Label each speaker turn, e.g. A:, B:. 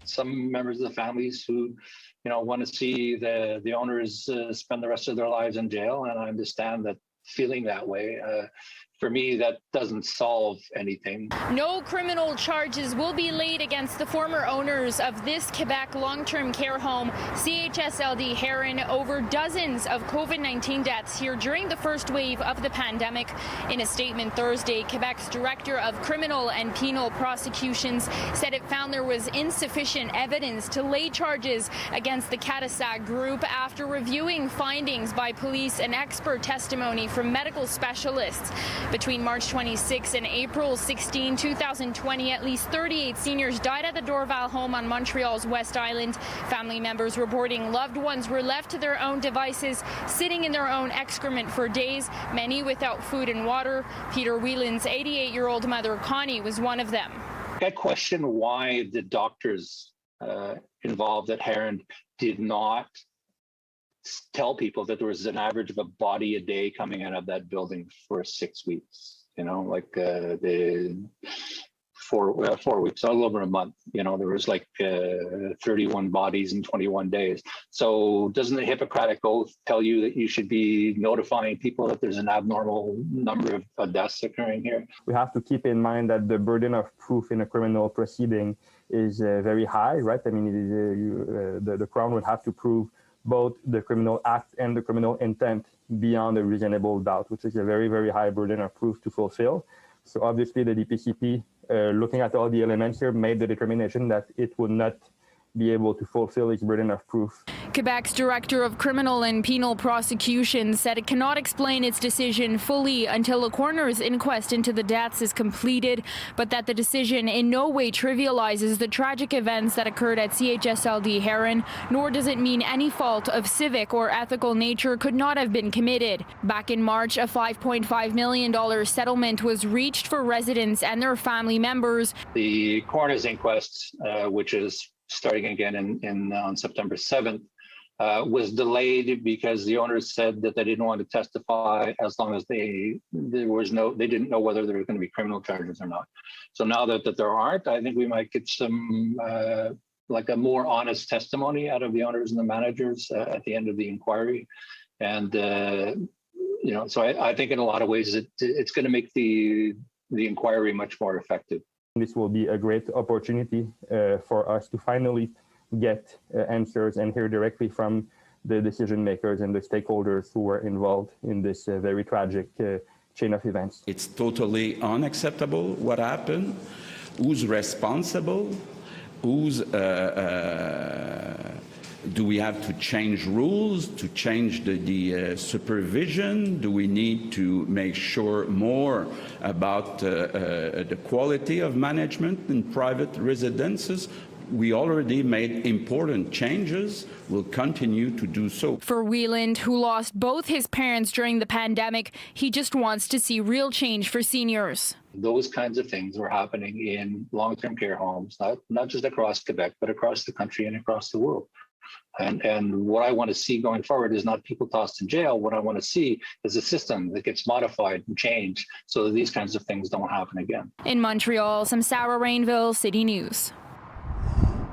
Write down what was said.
A: some members of the families who, want to see the owners spend the rest of their lives in jail, and I understand that feeling that way. For me, that doesn't solve anything.
B: No criminal charges will be laid against the former owners of this Quebec long-term care home, CHSLD Herron, over dozens of COVID-19 deaths here during the first wave of the pandemic. In a statement Thursday, Quebec's Director of Criminal and Penal Prosecutions said it found there was insufficient evidence to lay charges against the Catasac group after reviewing findings by police and expert testimony from medical specialists. Between March 26 and April 16, 2020, at least 38 seniors died at the Dorval home on Montreal's West Island. Family members reporting loved ones were left to their own devices, sitting in their own excrement for days, many without food and water. Peter Wheeland's 88-year-old mother, Connie, was one of them.
A: I question why the doctors involved at Herron did not tell people that there was an average of a body a day coming out of that building for 6 weeks. The 4 weeks, a little over a month. There was 31 bodies in 21 days. So doesn't the Hippocratic Oath tell you that you should be notifying people that there's an abnormal number of deaths occurring here?
C: We have to keep in mind that the burden of proof in a criminal proceeding is very high, right? I mean, the Crown would have to prove both the criminal act and the criminal intent beyond a reasonable doubt, which is a very, very high burden of proof to fulfill. So obviously the DPCP, looking at all the elements here, made the determination that it would not be able to fulfill its burden of proof.
B: Quebec's Director of Criminal and Penal Prosecution said it cannot explain its decision fully until a coroner's inquest into the deaths is completed, but that the decision in no way trivializes the tragic events that occurred at CHSLD Herron, nor does it mean any fault of civic or ethical nature could not have been committed. Back in March, a $5.5 million settlement was reached for residents and their family members.
A: The coroner's inquest, which is starting again on September 7th, was delayed because the owners said that they didn't want to testify as long as they didn't know whether there were going to be criminal charges or not. So now that there aren't, I think we might get some a more honest testimony out of the owners and the managers at the end of the inquiry. And so I think in a lot of ways it's going to make the inquiry much more effective.
C: This will be a great opportunity for us to finally get answers and hear directly from the decision makers and the stakeholders who were involved in this very tragic chain of events.
D: It's totally unacceptable what happened. Who's responsible? Do we have to change rules, to change the supervision? Do we need to make sure more about the quality of management in private residences? We already made important changes. We'll continue to do so.
B: For Wheeland, who lost both his parents during the pandemic, he just wants to see real change for seniors.
A: Those kinds of things were happening in long-term care homes, not just across Quebec, but across the country and across the world. And what I want to see going forward is not people tossed in jail. What I want to see is a system that gets modified and changed so that these kinds of things don't happen again.
B: In Montreal, Samsara Rainville, City News.